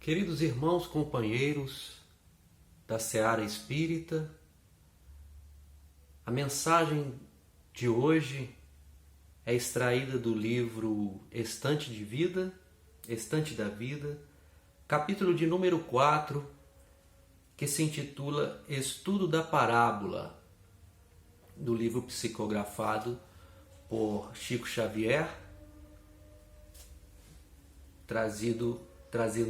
Queridos irmãos, companheiros da Seara Espírita, a mensagem de hoje é extraída do livro Estante da Vida, capítulo de número 4, que se intitula Estudo da Parábola, do livro psicografado por Chico Xavier, trazendo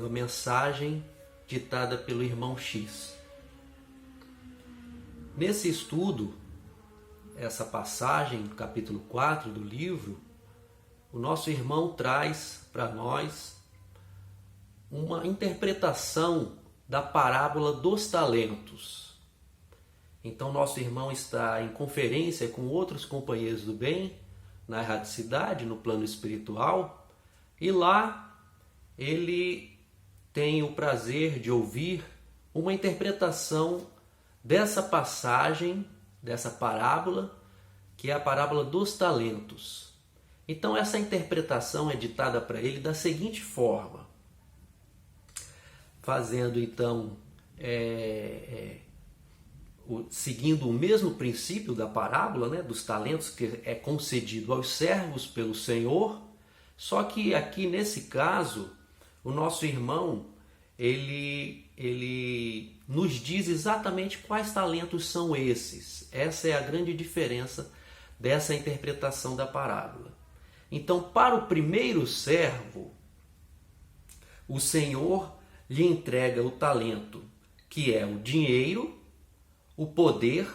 a mensagem ditada pelo irmão X. Nesse estudo, essa passagem, capítulo 4 do livro, o nosso irmão traz para nós uma interpretação da parábola dos talentos. Então, nosso irmão está em conferência com outros companheiros do bem, na erraticidade, no plano espiritual, e lá ele tem o prazer de ouvir uma interpretação dessa passagem, dessa parábola, que é a parábola dos talentos. Então essa interpretação é ditada para ele da seguinte forma, fazendo então, seguindo o mesmo princípio da parábola, né, dos talentos, que é concedido aos servos pelo Senhor, só que aqui nesse caso, o nosso irmão, ele nos diz exatamente quais talentos são esses. Essa é a grande diferença dessa interpretação da parábola. Então, para o primeiro servo, o Senhor lhe entrega o talento, que é o dinheiro, o poder,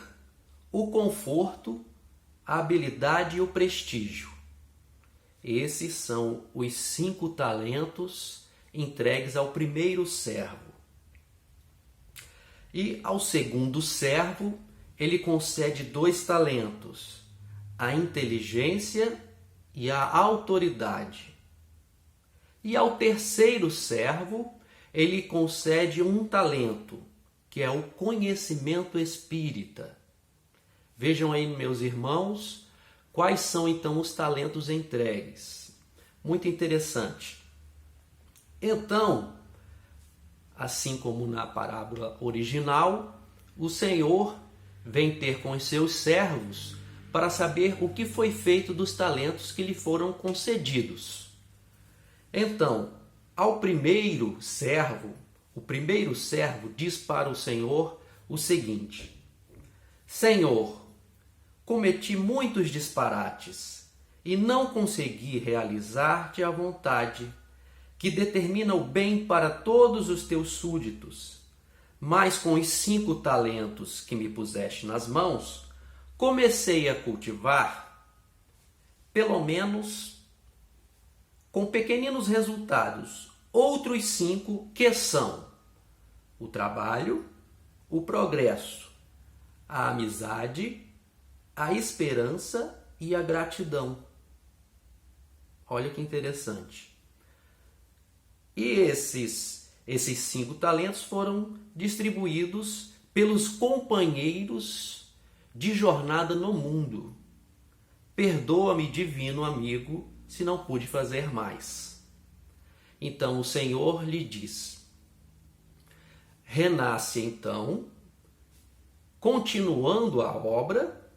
o conforto, a habilidade e o prestígio. Esses são os 5 talentos entregues ao primeiro servo. E ao segundo servo, ele concede 2 talentos, a inteligência e a autoridade. E ao terceiro servo, ele concede 1 talento, que é o conhecimento espírita. Vejam aí, meus irmãos, quais são então os talentos entregues. Muito interessante. Então, assim como na parábola original, o Senhor vem ter com os seus servos para saber o que foi feito dos talentos que lhe foram concedidos. Então, ao primeiro servo, o primeiro servo diz para o Senhor o seguinte: Senhor, cometi muitos disparates e não consegui realizar-te a vontade que determina o bem para todos os teus súditos. Mas com os 5 talentos que me puseste nas mãos, comecei a cultivar, pelo menos com pequeninos resultados, outros 5 que são o trabalho, o progresso, a amizade, a esperança e a gratidão. Olha que interessante. E esses 5 talentos foram distribuídos pelos companheiros de jornada no mundo. Perdoa-me, divino amigo, se não pude fazer mais. Então o Senhor lhe diz: renasce então, continuando a obra,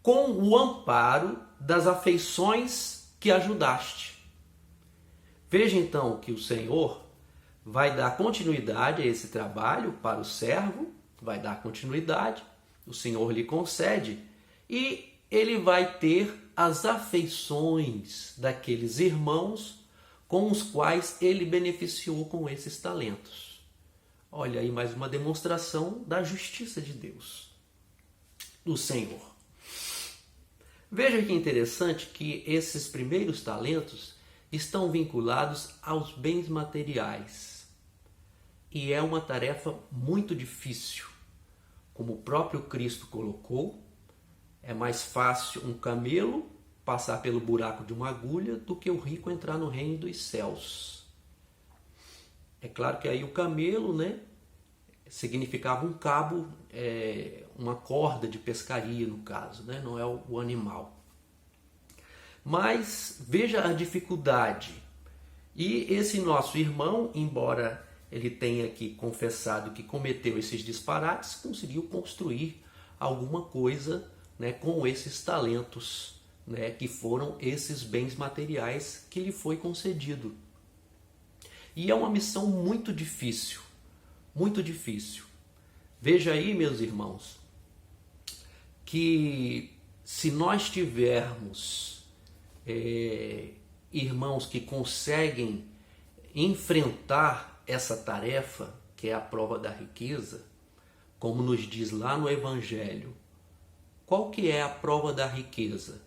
com o amparo das afeições que ajudaste. Veja então que o Senhor vai dar continuidade a esse trabalho para o servo, vai dar continuidade, o Senhor lhe concede, e ele vai ter as afeições daqueles irmãos com os quais ele beneficiou com esses talentos. Olha aí mais uma demonstração da justiça de Deus, do Senhor. Veja que interessante que esses primeiros talentos estão vinculados aos bens materiais. E é uma tarefa muito difícil. Como o próprio Cristo colocou, é mais fácil um camelo passar pelo buraco de uma agulha do que o rico entrar no reino dos céus. É claro que aí o camelo, né, significava um cabo, uma corda de pescaria no caso, né, não é o animal. Mas veja a dificuldade E esse nosso irmão, embora ele tenha aqui confessado que cometeu esses disparates, conseguiu construir alguma coisa, né, com esses talentos, né, que foram esses bens materiais que lhe foi concedido. E é uma missão muito difícil, muito difícil. Veja aí, meus irmãos, que se nós tivermos irmãos que conseguem enfrentar essa tarefa, que é a prova da riqueza, como nos diz lá no Evangelho, qual que é a prova da riqueza?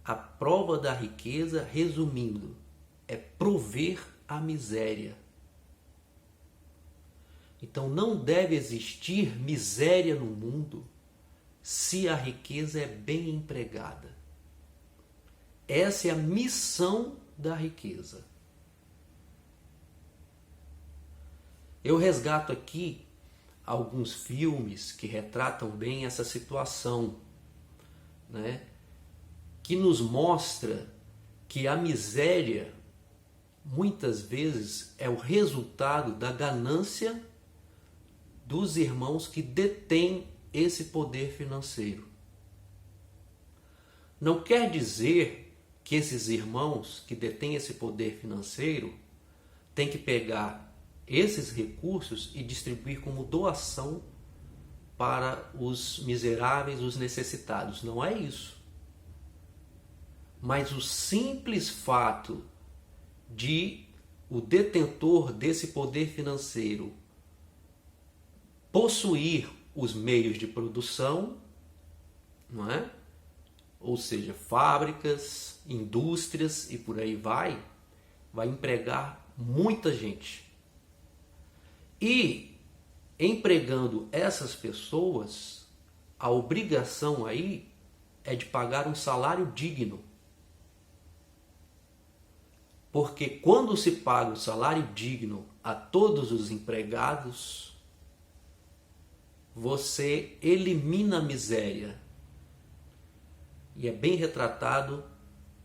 A prova da riqueza, resumindo, é prover a miséria. Então não deve existir miséria no mundo se a riqueza é bem empregada. Essa é a missão da riqueza. Eu resgato aqui alguns filmes que retratam bem essa situação, né? Que nos mostra que a miséria muitas vezes é o resultado da ganância dos irmãos que detêm esse poder financeiro. Não quer dizer que esses irmãos que detêm esse poder financeiro têm que pegar esses recursos e distribuir como doação para os miseráveis, os necessitados. Não é isso. Mas o simples fato de o detentor desse poder financeiro possuir os meios de produção, não é? Ou seja, fábricas, indústrias e por aí vai empregar muita gente. E empregando essas pessoas, a obrigação aí é de pagar um salário digno. Porque quando se paga o salário digno a todos os empregados, você elimina a miséria. E é bem retratado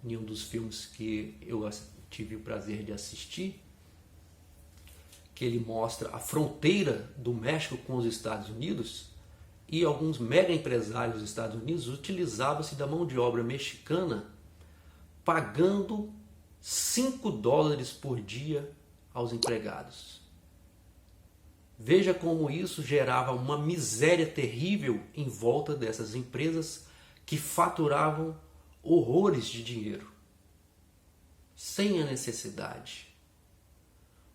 em um dos filmes que eu tive o prazer de assistir, que ele mostra a fronteira do México com os Estados Unidos, e alguns mega empresários dos Estados Unidos utilizavam-se da mão de obra mexicana, pagando $5 por dia aos empregados. Veja como isso gerava uma miséria terrível em volta dessas empresas que faturavam horrores de dinheiro, sem a necessidade.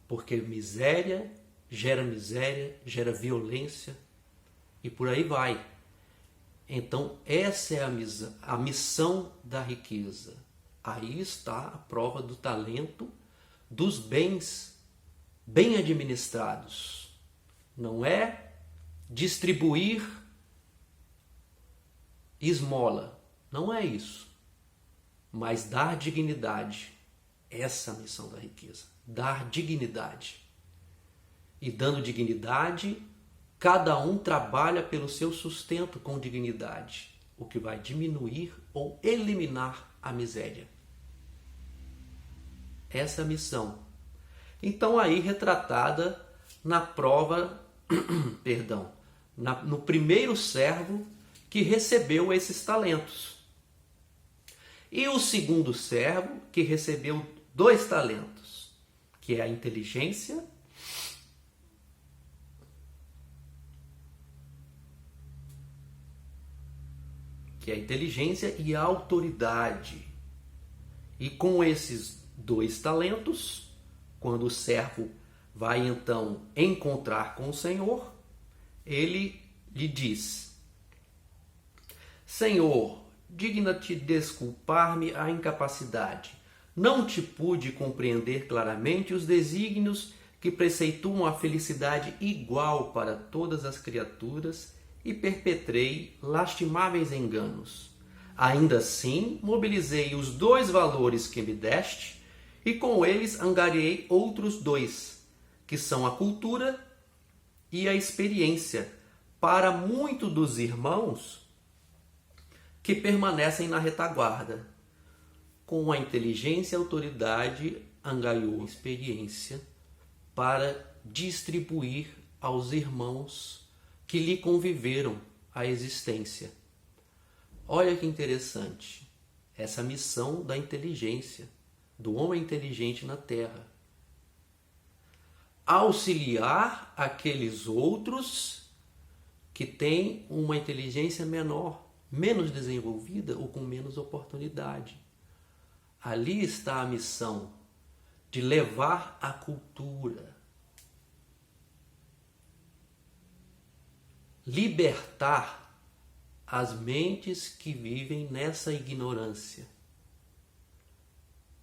Porque miséria, gera violência e por aí vai. Então essa é a missão da riqueza. Aí está a prova do talento dos bens bem administrados. Não é distribuir esmola, não é isso. Mas dar dignidade. Essa é a missão da riqueza. Dar dignidade. E dando dignidade, cada um trabalha pelo seu sustento com dignidade, o que vai diminuir ou eliminar a miséria. Essa é a missão. Então aí retratada na prova, no primeiro servo que recebeu esses talentos. E o segundo servo que recebeu 2 talentos, que é a inteligência e a autoridade. E com esses 2 talentos, quando o servo vai então encontrar com o Senhor, ele lhe diz: Senhor, digna-te desculpar-me a incapacidade. Não te pude compreender claramente os desígnios que preceituam a felicidade igual para todas as criaturas e perpetrei lastimáveis enganos. Ainda assim, mobilizei os 2 valores que me deste e com eles angariei outros 2, que são a cultura e a experiência, para muitos dos irmãos que permanecem na retaguarda. Com a inteligência e a autoridade, angariou experiência para distribuir aos irmãos que lhe conviveram a existência. Olha que interessante, essa missão da inteligência, do homem inteligente na Terra. Auxiliar aqueles outros que têm uma inteligência menor, menos desenvolvida ou com menos oportunidade. Ali está a missão de levar a cultura, libertar as mentes que vivem nessa ignorância.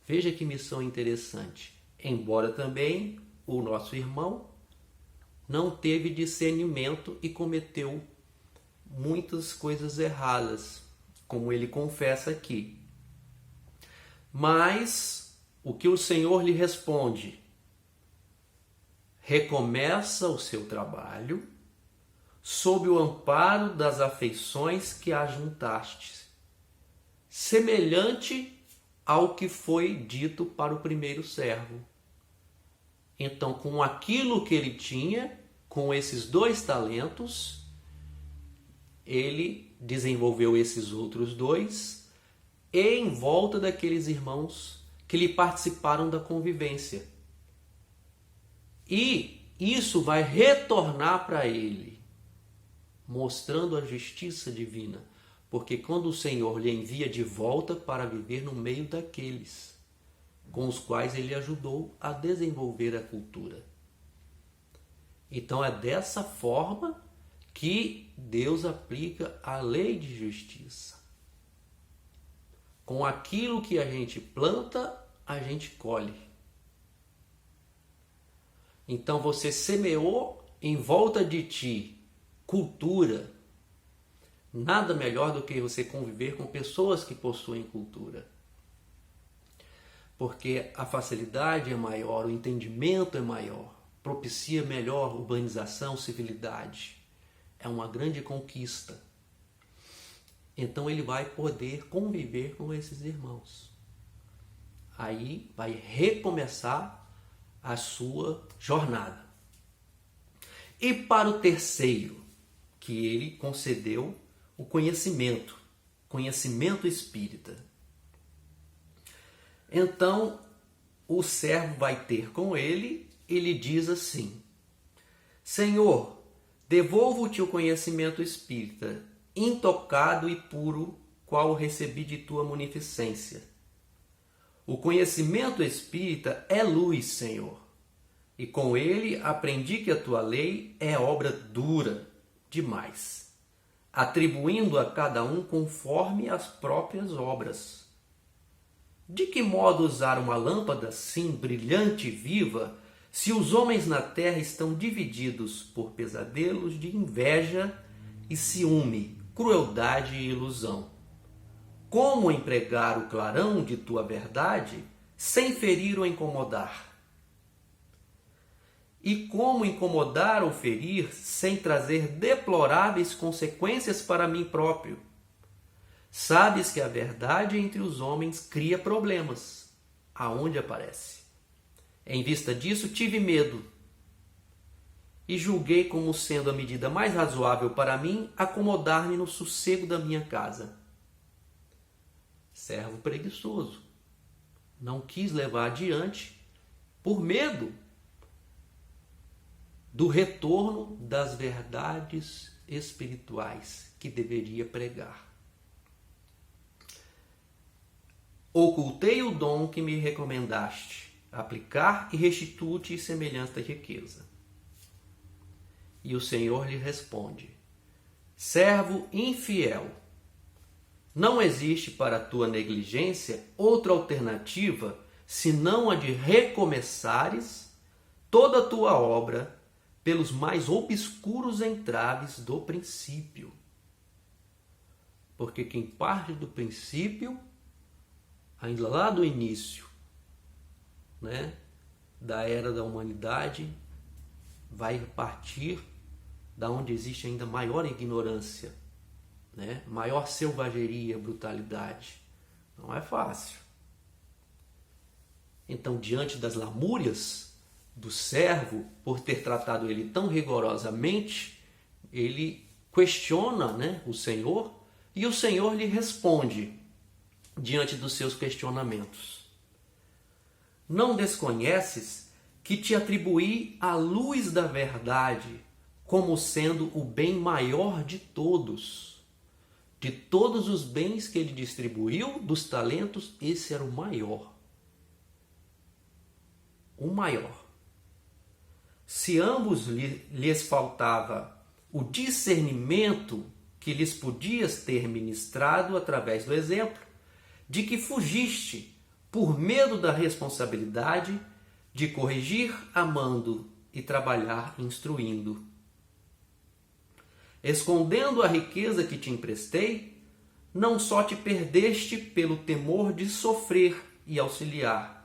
Veja que missão interessante. Embora também o nosso irmão não teve discernimento e cometeu muitas coisas erradas, como ele confessa aqui. Mas o que o Senhor lhe responde? Recomeça o seu trabalho sob o amparo das afeições que ajuntaste, semelhante ao que foi dito para o primeiro servo. Então, com aquilo que ele tinha, com esses 2 talentos, ele desenvolveu esses outros 2 em volta daqueles irmãos que lhe participaram da convivência. E isso vai retornar para ele, mostrando a justiça divina, porque quando o Senhor lhe envia de volta para viver no meio daqueles com os quais ele ajudou a desenvolver a cultura. Então é dessa forma que Deus aplica a lei de justiça. Com aquilo que a gente planta, a gente colhe. Então você semeou em volta de ti cultura. Nada melhor do que você conviver com pessoas que possuem cultura. Porque a facilidade é maior, o entendimento é maior, propicia melhor urbanização, civilidade. É uma grande conquista. Então ele vai poder conviver com esses irmãos. Aí vai recomeçar a sua jornada. E para o terceiro, que ele concedeu o conhecimento espírita. Então, o servo vai ter com ele e lhe diz assim: Senhor, devolvo-te o conhecimento espírita, intocado e puro, qual recebi de tua munificência. O conhecimento espírita é luz, Senhor, e com ele aprendi que a tua lei é obra dura demais, atribuindo a cada um conforme as próprias obras. De que modo usar uma lâmpada assim brilhante e viva, se os homens na terra estão divididos por pesadelos de inveja e ciúme, crueldade e ilusão? Como empregar o clarão de tua verdade sem ferir ou incomodar? E como incomodar ou ferir sem trazer deploráveis consequências para mim próprio? Sabes que a verdade entre os homens cria problemas, aonde aparece. Em vista disso, tive medo e julguei como sendo a medida mais razoável para mim acomodar-me no sossego da minha casa. Servo preguiçoso, não quis levar adiante por medo do retorno das verdades espirituais que deveria pregar. Ocultei o dom que me recomendaste, aplicar e restituo-te semelhante riqueza. E o Senhor lhe responde: Servo infiel, não existe para a tua negligência outra alternativa senão a de recomeçares toda a tua obra pelos mais obscuros entraves do princípio. Porque quem parte do princípio, ainda lá do início, da era da humanidade, vai partir da onde existe ainda maior ignorância, maior selvageria, brutalidade. Não é fácil. Então, diante das lamúrias do servo, por ter tratado ele tão rigorosamente, ele questiona, né, o Senhor, e o Senhor lhe responde diante dos seus questionamentos. Não desconheces que te atribuí a luz da verdade como sendo o bem maior de todos. De todos os bens que ele distribuiu, dos talentos, esse era o maior. O maior. Se ambos lhes faltava o discernimento que lhes podias ter ministrado através do exemplo, de que fugiste por medo da responsabilidade de corrigir amando e trabalhar instruindo. Escondendo a riqueza que te emprestei, não só te perdeste pelo temor de sofrer e auxiliar,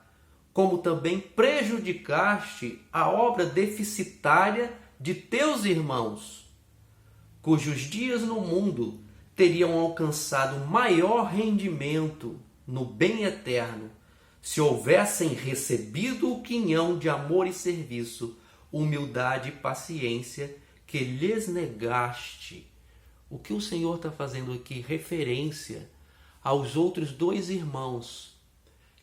como também prejudicaste a obra deficitária de teus irmãos, cujos dias no mundo teriam alcançado maior rendimento no bem eterno, se houvessem recebido o quinhão de amor e serviço, humildade e paciência que lhes negaste. O que o Senhor está fazendo aqui? Referência aos outros dois irmãos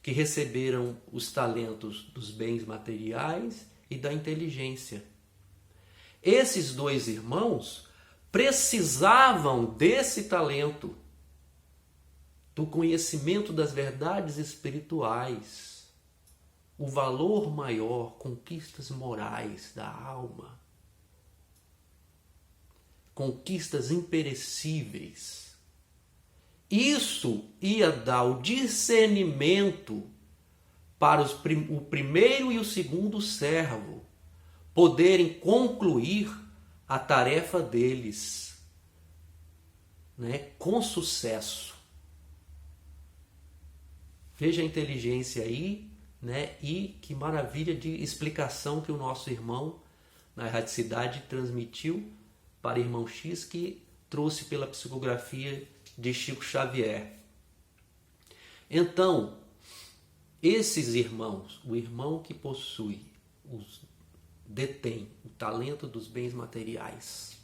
que receberam os talentos dos bens materiais e da inteligência. Esses dois irmãos precisavam desse talento, do conhecimento das verdades espirituais, o valor maior, conquistas morais da alma, conquistas imperecíveis. Isso ia dar o discernimento para o primeiro e o segundo servo poderem concluir a tarefa deles, né, com sucesso. Veja a inteligência aí, né, e que maravilha de explicação que o nosso irmão na erraticidade transmitiu para o irmão X, que trouxe pela psicografia de Chico Xavier. Então, esses irmãos, o irmão que possui, detém o talento dos bens materiais,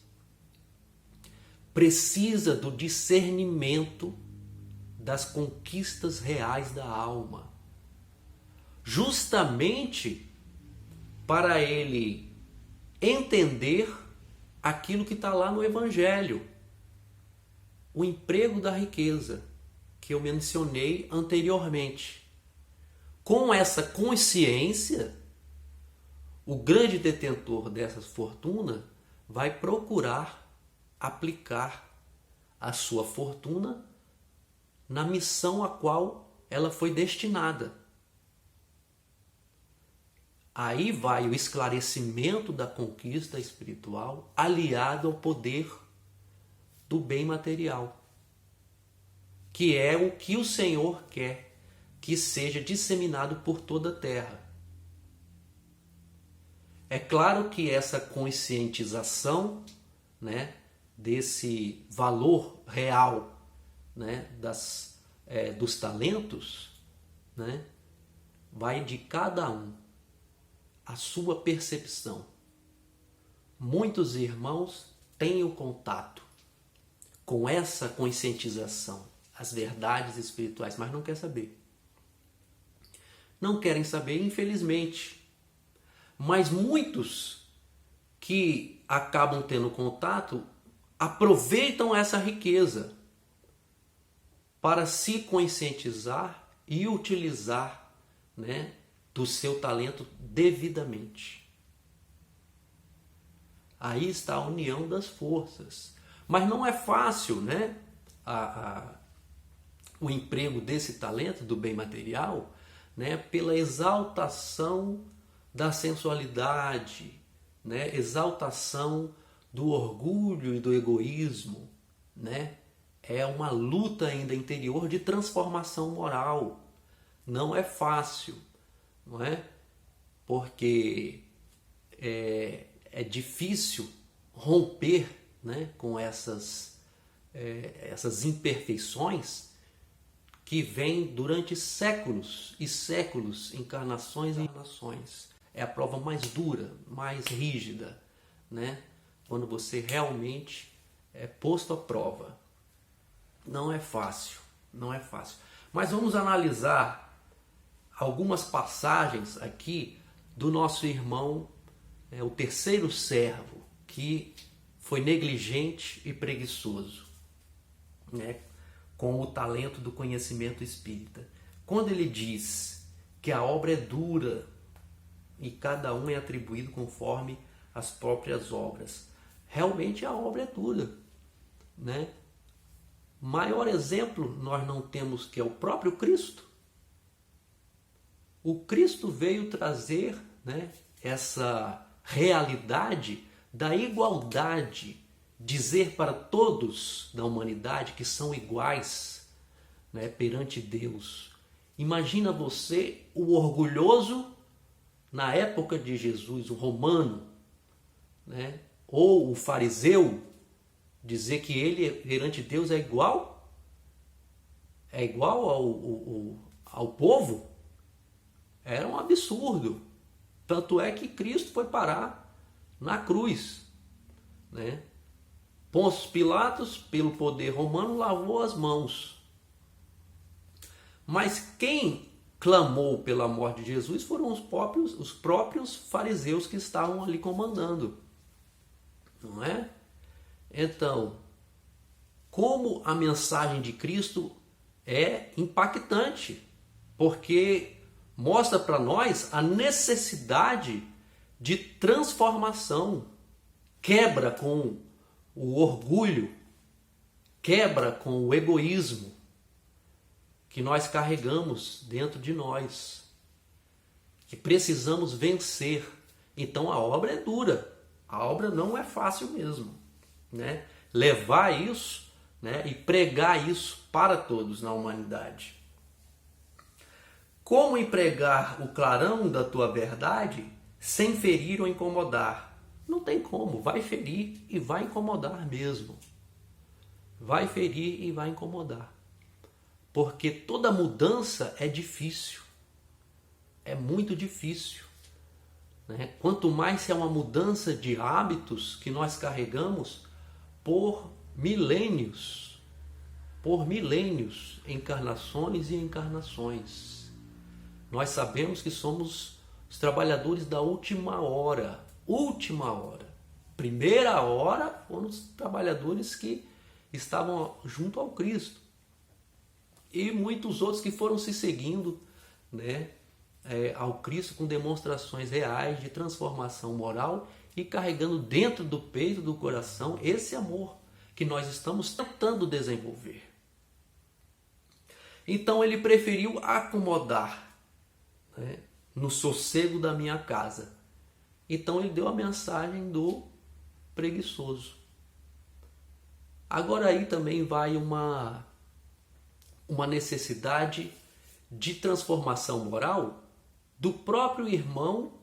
precisa do discernimento das conquistas reais da alma, justamente para ele entender aquilo que está lá no Evangelho, o emprego da riqueza, que eu mencionei anteriormente. Com essa consciência, o grande detentor dessa fortuna vai procurar aplicar a sua fortuna na missão a qual ela foi destinada. Aí vai o esclarecimento da conquista espiritual aliado ao poder do bem material, que é o que o Senhor quer que seja disseminado por toda a terra. É claro que essa conscientização, né, desse valor real, né, dos talentos, né, vai de cada um, a sua percepção. Muitos irmãos têm o contato com essa conscientização, as verdades espirituais, mas não quer saber. Não querem saber, infelizmente. Mas muitos que acabam tendo contato aproveitam essa riqueza para se conscientizar e utilizar, né, do seu talento devidamente. Aí está a união das forças. Mas não é fácil, né, o emprego desse talento, do bem material, né, pela exaltação da sensualidade, né, exaltação do orgulho e do egoísmo, né? É uma luta ainda interior de transformação moral. Não é fácil, não é? Porque é difícil romper, né, com essas imperfeições que vem durante séculos e séculos, encarnações e encarnações. É a prova mais dura, mais rígida, né? Quando você realmente é posto à prova. Não é fácil, não é fácil. Mas vamos analisar algumas passagens aqui do nosso irmão, o terceiro servo, que foi negligente e preguiçoso, né? Com o talento do conhecimento espírita. Quando ele diz que a obra é dura e cada um é atribuído conforme as próprias obras, realmente a obra é dura, né? Maior exemplo nós não temos que é o próprio Cristo. O Cristo veio trazer, né, essa realidade da igualdade, dizer para todos da humanidade que são iguais, né, perante Deus. Imagina você, o orgulhoso, na época de Jesus, o romano, né, ou o fariseu, dizer que ele perante Deus é igual ao povo. Era um absurdo. Tanto é que Cristo foi parar na cruz, né? Pôncio Pilatos, pelo poder romano, lavou as mãos. Mas quem clamou pela morte de Jesus foram os próprios fariseus que estavam ali comandando. Não é? Então, como a mensagem de Cristo é impactante, porque mostra para nós a necessidade de transformação, quebra com o orgulho, quebra com o egoísmo que nós carregamos dentro de nós, que precisamos vencer. Então a obra é dura, a obra não é fácil mesmo, né? Levar isso, né, e pregar isso para todos na humanidade. Como empregar o clarão da tua verdade sem ferir ou incomodar? Não tem como, vai ferir e vai incomodar mesmo. Vai ferir e vai incomodar. Porque toda mudança é difícil. É muito difícil, né? Quanto mais se é uma mudança de hábitos que nós carregamos por milênios, encarnações e encarnações. Nós sabemos que somos os trabalhadores da última hora. Última hora. Primeira hora foram os trabalhadores que estavam junto ao Cristo. E muitos outros que foram se seguindo, né, ao Cristo com demonstrações reais de transformação moral e carregando dentro do peito, do coração, esse amor que nós estamos tentando desenvolver. Então ele preferiu acomodar, né, no sossego da minha casa. Então ele deu a mensagem do preguiçoso. Agora aí também vai uma necessidade de transformação moral do próprio irmão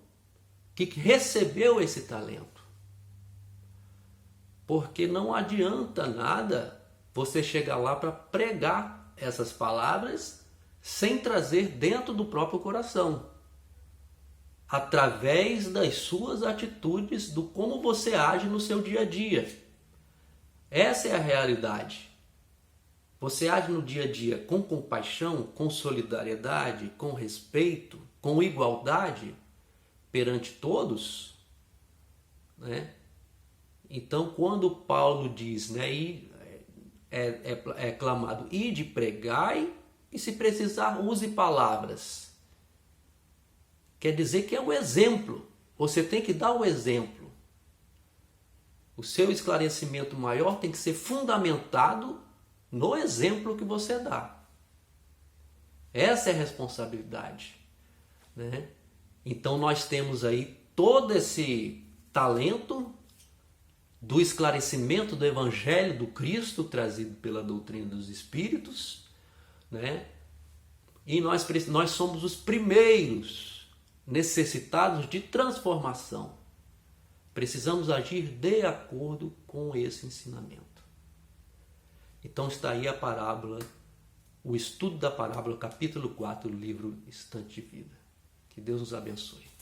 que recebeu esse talento. Porque não adianta nada você chegar lá para pregar essas palavras sem trazer dentro do próprio coração, através das suas atitudes, do como você age no seu dia a dia. Essa é a realidade. Você age no dia a dia com compaixão, com solidariedade, com respeito, com igualdade perante todos, né? Então, quando Paulo diz, né, é clamado, ide pregai, e se precisar, use palavras. Quer dizer que é o exemplo. Você tem que dar o exemplo. O seu esclarecimento maior tem que ser fundamentado no exemplo que você dá. Essa é a responsabilidade, né? Então nós temos aí todo esse talento do esclarecimento do Evangelho do Cristo trazido pela doutrina dos Espíritos, né? E nós somos os primeiros necessitados de transformação. Precisamos agir de acordo com esse ensinamento. Então está aí a parábola o estudo da parábola, capítulo 4 do livro Instante de Vida. Que Deus nos abençoe.